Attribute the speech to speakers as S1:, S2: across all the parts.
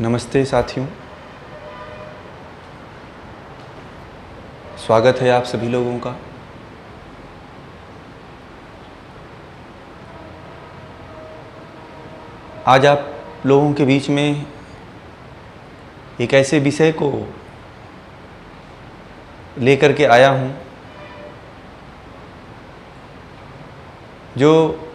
S1: नमस्ते साथियों, स्वागत है आप सभी लोगों का। आज आप लोगों के बीच में एक ऐसे विषय को लेकर के आया हूँ जो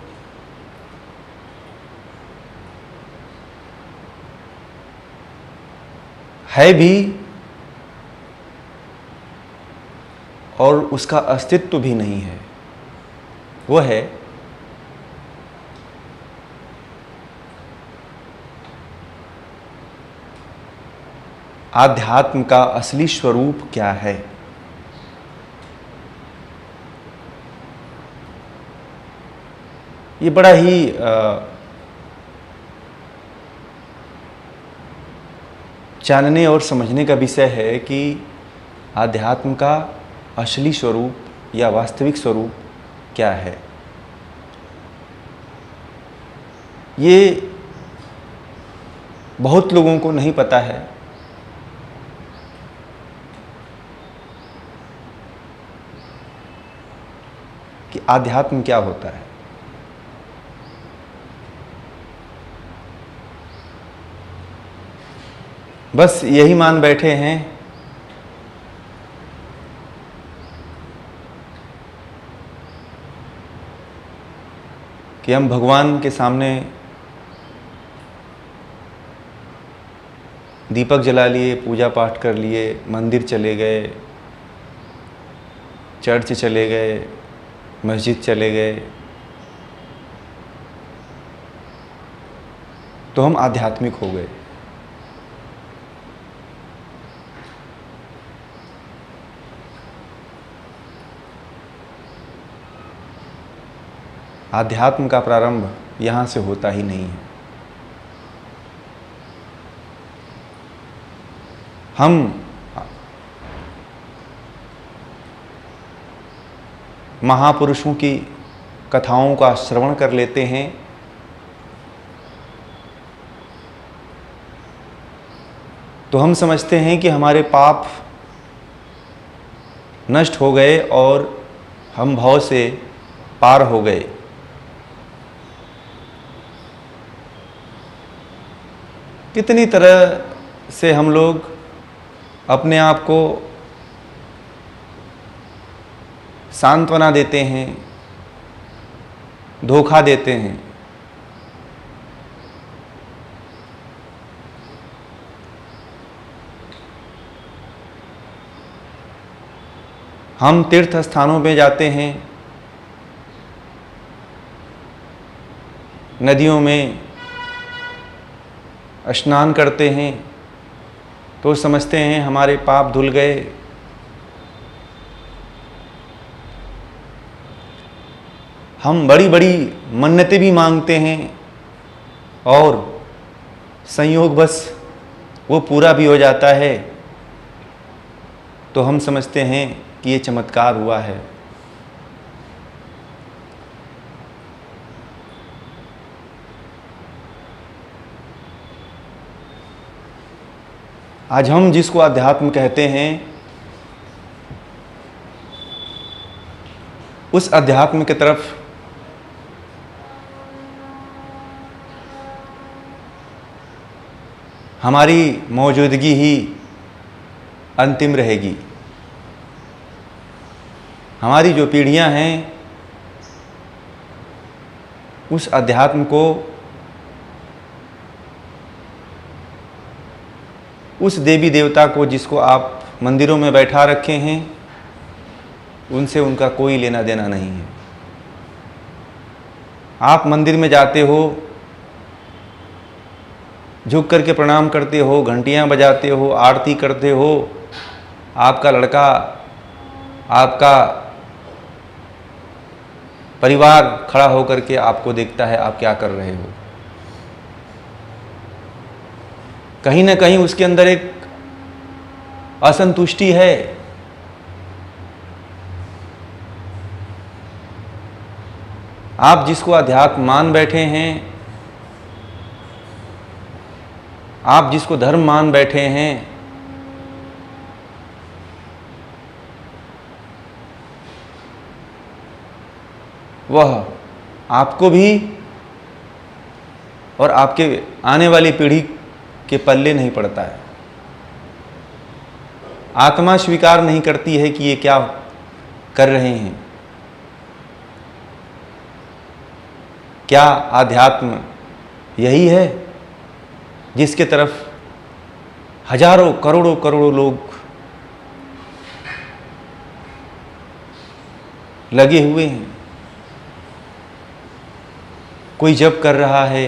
S1: है भी और उसका अस्तित्व भी नहीं है। वो है आध्यात्म का असली स्वरूप क्या है। ये बड़ा ही जानने और समझने का विषय है कि आध्यात्म का असली स्वरूप या वास्तविक स्वरूप क्या है। ये बहुत लोगों को नहीं पता है कि आध्यात्म क्या होता है। बस यही मान बैठे हैं कि हम भगवान के सामने दीपक जला लिए, पूजा पाठ कर लिए, मंदिर चले गए, चर्च चले गए, मस्जिद चले गए, तो हम आध्यात्मिक हो गए। आध्यात्म का प्रारंभ यहाँ से होता ही नहीं है। हम महापुरुषों की कथाओं का श्रवण कर लेते हैं, तो हम समझते हैं कि हमारे पाप नष्ट हो गए और हम भव से पार हो गए। कितनी तरह से हम लोग अपने आप को सांत्वना देते हैं, धोखा देते हैं। हम तीर्थ स्थानों में जाते हैं, नदियों में स्नान करते हैं, तो समझते हैं हमारे पाप धुल गए। हम बड़ी बड़ी मन्नतें भी मांगते हैं और संयोगवश वो पूरा भी हो जाता है, तो हम समझते हैं कि ये चमत्कार हुआ है। आज हम जिसको अध्यात्म कहते हैं, उस अध्यात्म की तरफ हमारी मौजूदगी ही अंतिम रहेगी। हमारी जो पीढ़ियां हैं, उस अध्यात्म को, उस देवी देवता को जिसको आप मंदिरों में बैठा रखे हैं, उनसे उनका कोई लेना देना नहीं है। आप मंदिर में जाते हो, झुक करके प्रणाम करते हो, घंटियां बजाते हो, आरती करते हो। आपका लड़का, आपका परिवार खड़ा होकर के आपको देखता है आप क्या कर रहे हो। कहीं ना कहीं उसके अंदर एक असंतुष्टि है। आप जिसको अध्यात्म मान बैठे हैं, आप जिसको धर्म मान बैठे हैं, वह आपको भी और आपके आने वाली पीढ़ी के पल्ले नहीं पड़ता है। आत्मा स्वीकार नहीं करती है कि ये क्या कर रहे हैं। क्या आध्यात्म यही है जिसके तरफ हजारों करोड़ों करोड़ों लोग लगे हुए हैं? कोई जप कर रहा है,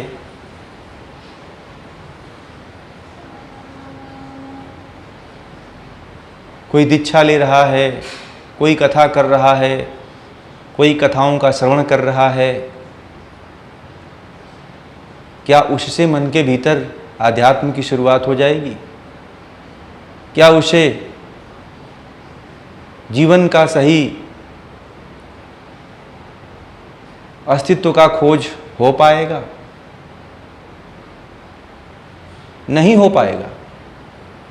S1: कोई दीक्षा ले रहा है, कोई कथा कर रहा है, कोई कथाओं का श्रवण कर रहा है। क्या उससे मन के भीतर आध्यात्म की शुरुआत हो जाएगी? क्या उसे जीवन का सही अस्तित्व का खोज हो पाएगा? नहीं हो पाएगा,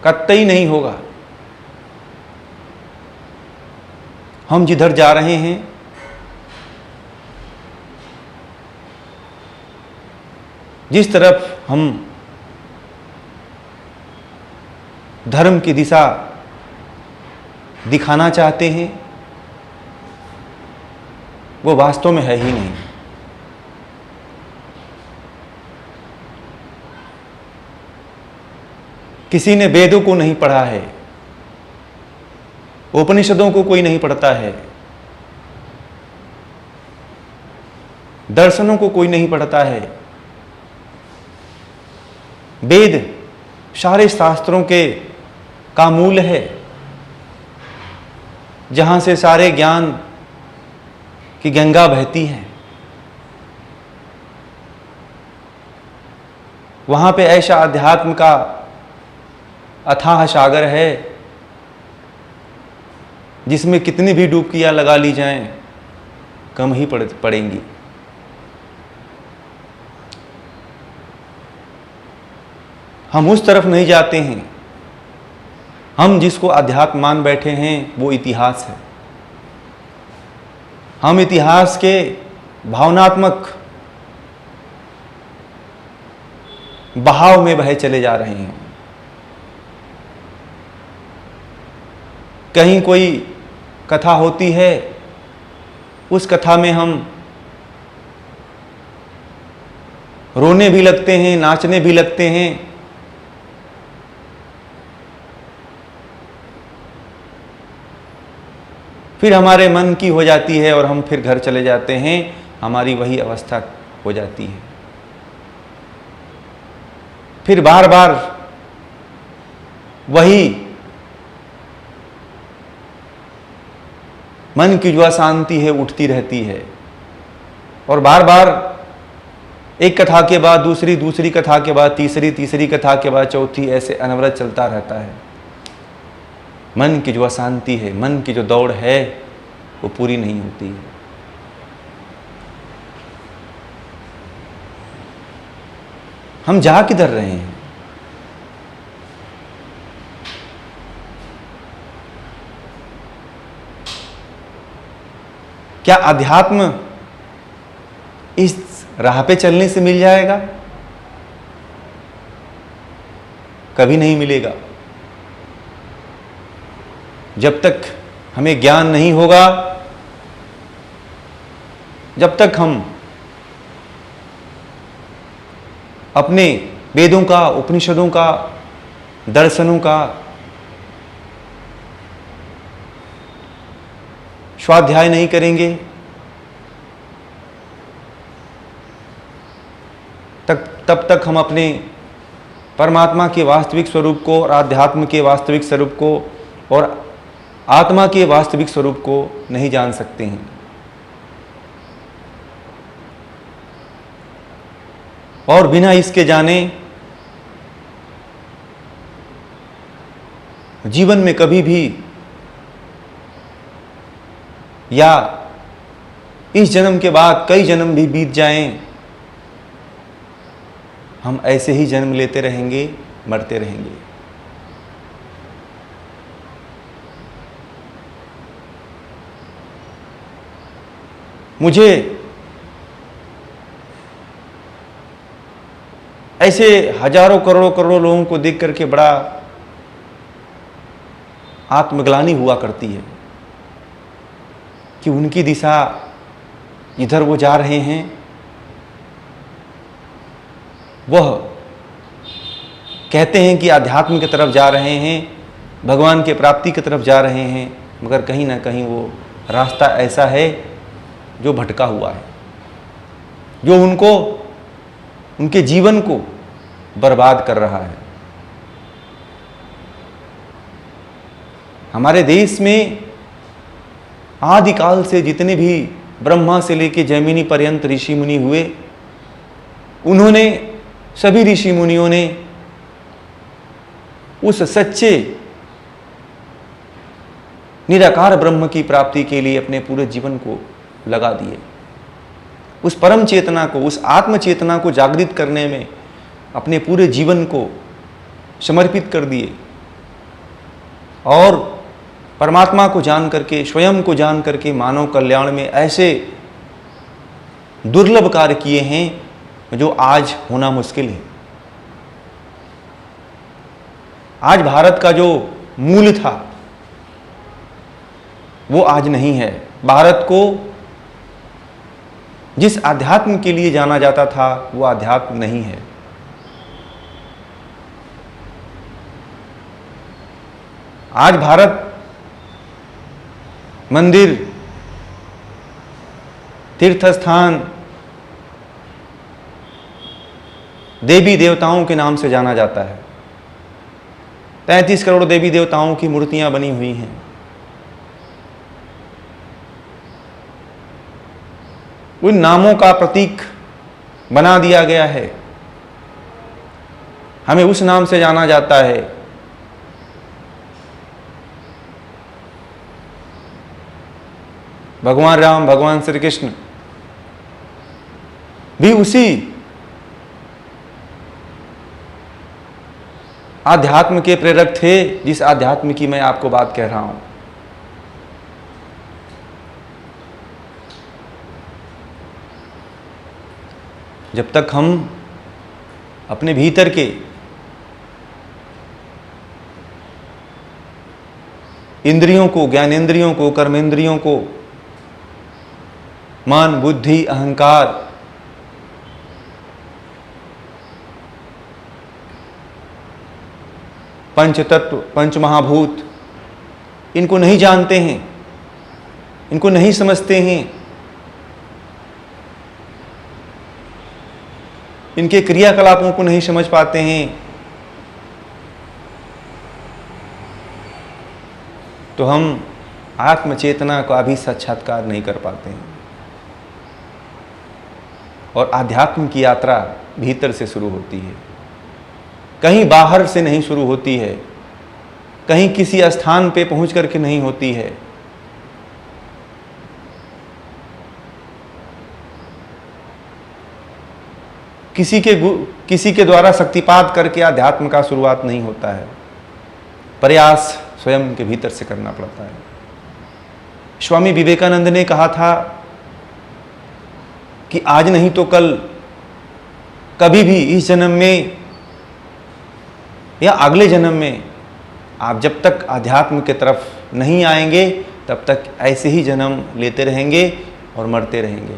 S1: कतई नहीं होगा। हम जिधर जा रहे हैं, जिस तरफ हम धर्म की दिशा दिखाना चाहते हैं, वो वास्तव में है ही नहीं। किसी ने वेदों को नहीं पढ़ा है, उपनिषदों को कोई नहीं पढ़ता है, दर्शनों को कोई नहीं पढ़ता है। वेद सारे शास्त्रों का मूल है, जहां से सारे ज्ञान की गंगा बहती है। वहां पे ऐसा अध्यात्म का अथाह सागर है जिसमें कितनी भी डुबकियां लगा ली जाएं, कम ही पड़ेंगी। हम उस तरफ नहीं जाते हैं। हम जिसको अध्यात्म मान बैठे हैं वो इतिहास है। हम इतिहास के भावनात्मक बहाव में बहे चले जा रहे हैं। कहीं कोई कथा होती है, उस कथा में हम रोने भी लगते हैं, नाचने भी लगते हैं। फिर हमारे मन की हो जाती है और हम फिर घर चले जाते हैं। हमारी वही अवस्था हो जाती है। फिर बार बार वही मन की जो अशांति है उठती रहती है, और बार बार एक कथा के बाद दूसरी, दूसरी कथा के बाद तीसरी, तीसरी कथा के बाद चौथी, ऐसे अनवरत चलता रहता है। मन की जो अशांति है, मन की जो दौड़ है, वो पूरी नहीं होती है। हम जा किधर रहे हैं? क्या अध्यात्म इस राह पे चलने से मिल जाएगा? कभी नहीं मिलेगा। जब तक हमें ज्ञान नहीं होगा, जब तक हम अपने वेदों का, उपनिषदों का, दर्शनों का स्वाध्याय नहीं करेंगे, तब तक हम अपने परमात्मा के वास्तविक स्वरूप को और आध्यात्म के वास्तविक स्वरूप को और आत्मा के वास्तविक स्वरूप को नहीं जान सकते हैं। और बिना इसके जाने जीवन में कभी भी, या इस जन्म के बाद कई जन्म भी बीत जाएं, हम ऐसे ही जन्म लेते रहेंगे मरते रहेंगे। मुझे ऐसे हजारों करोड़ों करोड़ों लोगों को देख करके बड़ा आत्मग्लानि हुआ करती है कि उनकी दिशा इधर वो जा रहे हैं, वह कहते हैं कि आध्यात्म की तरफ जा रहे हैं, भगवान के प्राप्ति की तरफ जा रहे हैं, मगर कहीं ना कहीं वो रास्ता ऐसा है जो भटका हुआ है, जो उनको उनके जीवन को बर्बाद कर रहा है। हमारे देश में आदिकाल से जितने भी ब्रह्मा से लेकर जैमिनी पर्यंत ऋषि मुनि हुए, उन्होंने सभी ऋषि मुनियों ने उस सच्चे निराकार ब्रह्म की प्राप्ति के लिए अपने पूरे जीवन को लगा दिए। उस परम चेतना को, उस आत्म चेतना को जागृत करने में अपने पूरे जीवन को समर्पित कर दिए और परमात्मा को जान करके, स्वयं को जान करके मानव कल्याण में ऐसे दुर्लभ कार्य किए हैं जो आज होना मुश्किल है। आज भारत का जो मूल था वो आज नहीं है। भारत को जिस आध्यात्म के लिए जाना जाता था वो आध्यात्म नहीं है। आज भारत मंदिर, तीर्थ स्थान, देवी देवताओं के नाम से जाना जाता है। 33 करोड़ देवी देवताओं की मूर्तियां बनी हुई हैं। उन नामों का प्रतीक बना दिया गया है, हमें उस नाम से जाना जाता है। भगवान राम, भगवान श्री कृष्ण भी उसी आध्यात्म के प्रेरक थे जिस आध्यात्म की मैं आपको बात कह रहा हूं। जब तक हम अपने भीतर के इंद्रियों को, ज्ञानेंद्रियों को, कर्मेंद्रियों को, मन, बुद्धि, अहंकार, पंच तत्व, पंच महाभूत, इनको नहीं जानते हैं, इनको नहीं समझते हैं, इनके क्रियाकलापों को नहीं समझ पाते हैं, तो हम आत्मचेतना का भी साक्षात्कार नहीं कर पाते हैं। और आध्यात्म की यात्रा भीतर से शुरू होती है, कहीं बाहर से नहीं शुरू होती है, कहीं किसी स्थान पे पहुंच करके नहीं होती है। किसी के द्वारा शक्तिपात करके आध्यात्म का शुरुआत नहीं होता है। प्रयास स्वयं के भीतर से करना पड़ता है। स्वामी विवेकानंद ने कहा था कि आज नहीं तो कल, कभी भी इस जन्म में या अगले जन्म में आप जब तक आध्यात्म की तरफ नहीं आएंगे तब तक ऐसे ही जन्म लेते रहेंगे और मरते रहेंगे।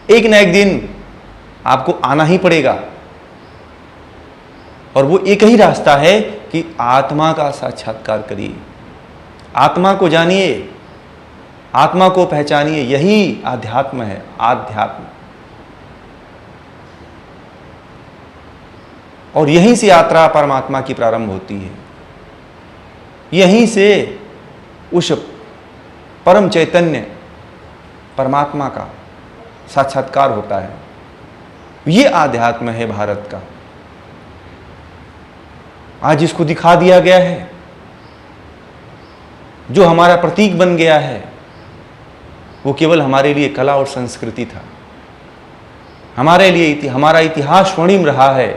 S1: एक न एक दिन आपको आना ही पड़ेगा और वो एक ही रास्ता है कि आत्मा का साक्षात्कार करिए, आत्मा को जानिए, आत्मा को पहचानिए। यही आध्यात्म है, आध्यात्म। और यहीं से यात्रा परमात्मा की प्रारंभ होती है। यहीं से उस परम चैतन्य परमात्मा का साक्षात्कार होता है। ये आध्यात्म है भारत का। आज इसको दिखा दिया गया है, जो हमारा प्रतीक बन गया है वो केवल हमारे लिए कला और संस्कृति था। हमारे लिए हमारा इतिहास स्वर्णिम रहा है,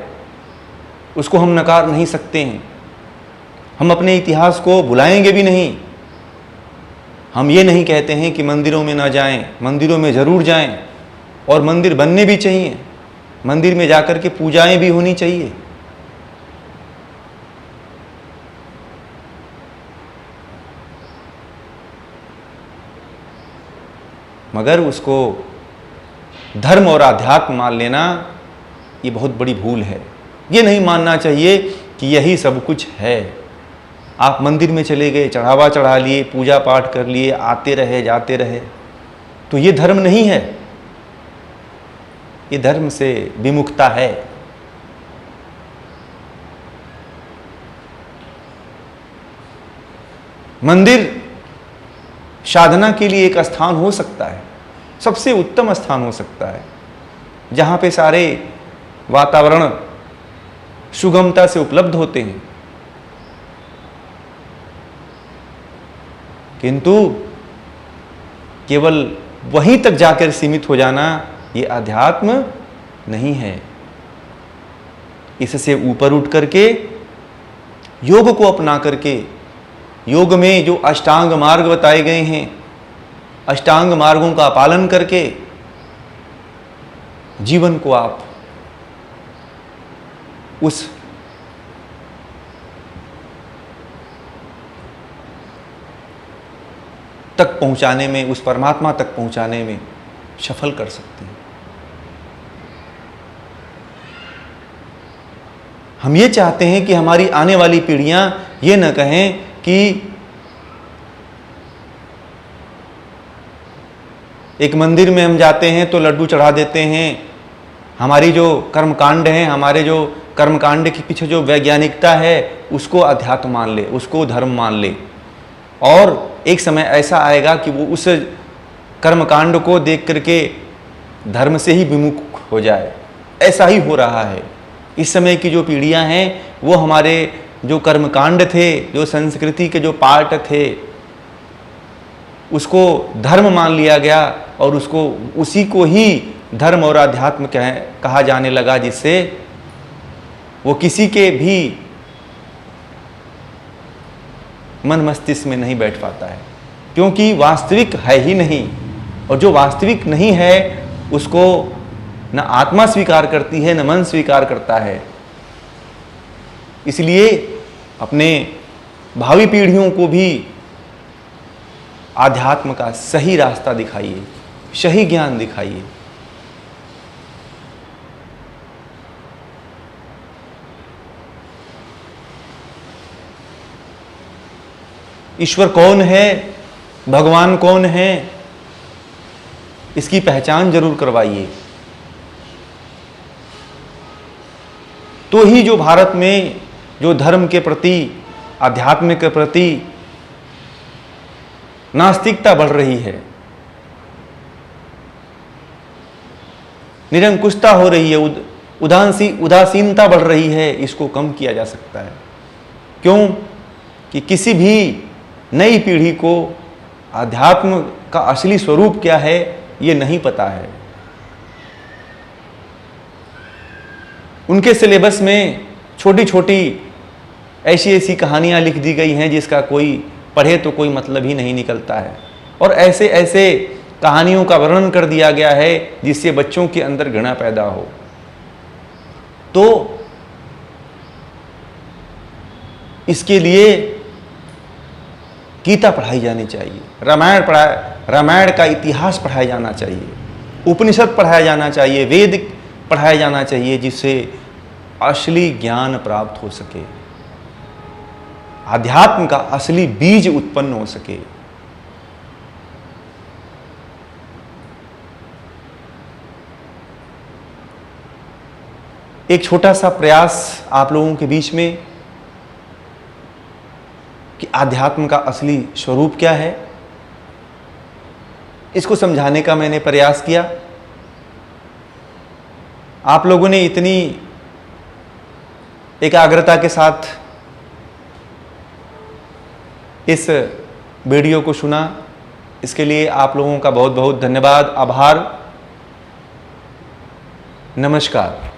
S1: उसको हम नकार नहीं सकते हैं। हम अपने इतिहास को भुलाएंगे भी नहीं। हम ये नहीं कहते हैं कि मंदिरों में ना जाएं, मंदिरों में ज़रूर जाएं, और मंदिर बनने भी चाहिए। मंदिर में जाकर के पूजाएं भी होनी चाहिए। मगर उसको धर्म और आध्यात्म मान लेना ये बहुत बड़ी भूल है। ये नहीं मानना चाहिए कि यही सब कुछ है। आप मंदिर में चले गए, चढ़ावा चढ़ा लिए, पूजा पाठ कर लिए, आते रहे जाते रहे, तो ये धर्म नहीं है, ये धर्म से विमुखता है। मंदिर साधना के लिए एक स्थान हो सकता है, सबसे उत्तम स्थान हो सकता है, जहाँ पे सारे वातावरण सुगमता से उपलब्ध होते हैं। किंतु केवल वहीं तक जाकर सीमित हो जाना ये अध्यात्म नहीं है। इससे ऊपर उठ करके योग को अपना करके, योग में जो अष्टांग मार्ग बताए गए हैं, अष्टांग मार्गों का पालन करके जीवन को आप उस तक पहुंचाने में, उस परमात्मा तक पहुंचाने में सफल कर सकते हैं। हम ये चाहते हैं कि हमारी आने वाली पीढ़ियां ये न कहें कि एक मंदिर में हम जाते हैं तो लड्डू चढ़ा देते हैं। हमारी जो कर्मकांड हैं, हमारे जो कर्मकांड के पीछे जो वैज्ञानिकता है, उसको अध्यात्म मान ले, उसको धर्म मान ले, और एक समय ऐसा आएगा कि वो उस कर्मकांड को देख करके धर्म से ही विमुख हो जाए। ऐसा ही हो रहा है। इस समय की जो पीढ़ियां हैं वो हमारे जो कर्मकांड थे, जो संस्कृति के जो पार्ट थे, उसको धर्म मान लिया गया और उसको उसी को ही धर्म और अध्यात्म कहा जाने लगा, जिससे वो किसी के भी मन मस्तिष्क में नहीं बैठ पाता है, क्योंकि वास्तविक है ही नहीं। और जो वास्तविक नहीं है उसको न आत्मा स्वीकार करती है, न मन स्वीकार करता है। इसलिए अपने भावी पीढ़ियों को भी आध्यात्म का सही रास्ता दिखाइए, सही ज्ञान दिखाइए। ईश्वर कौन है, भगवान कौन है, इसकी पहचान जरूर करवाइए। तो ही जो भारत में जो धर्म के प्रति, आध्यात्म के प्रति नास्तिकता बढ़ रही है, निरंकुशता हो रही है, उदासीनता बढ़ रही है, इसको कम किया जा सकता है। क्यों कि किसी भी नई पीढ़ी को अध्यात्म का असली स्वरूप क्या है ये नहीं पता है। उनके सिलेबस में छोटी छोटी ऐसी ऐसी कहानियाँ लिख दी गई हैं जिसका कोई पढ़े तो कोई मतलब ही नहीं निकलता है, और ऐसे ऐसे कहानियों का वर्णन कर दिया गया है जिससे बच्चों के अंदर घृणा पैदा हो। तो इसके लिए गीता पढ़ाई जानी चाहिए, रामायण का इतिहास पढ़ाया जाना चाहिए, उपनिषद पढ़ाया जाना चाहिए, वेद पढ़ाया जाना चाहिए, जिससे असली ज्ञान प्राप्त हो सके, आध्यात्म का असली बीज उत्पन्न हो सके। एक छोटा सा प्रयास आप लोगों के बीच में कि आध्यात्म का असली स्वरूप क्या है, इसको समझाने का मैंने प्रयास किया। आप लोगों ने इतनी एकाग्रता के साथ इस वीडियो को सुना, इसके लिए आप लोगों का बहुत बहुत धन्यवाद, आभार, नमस्कार।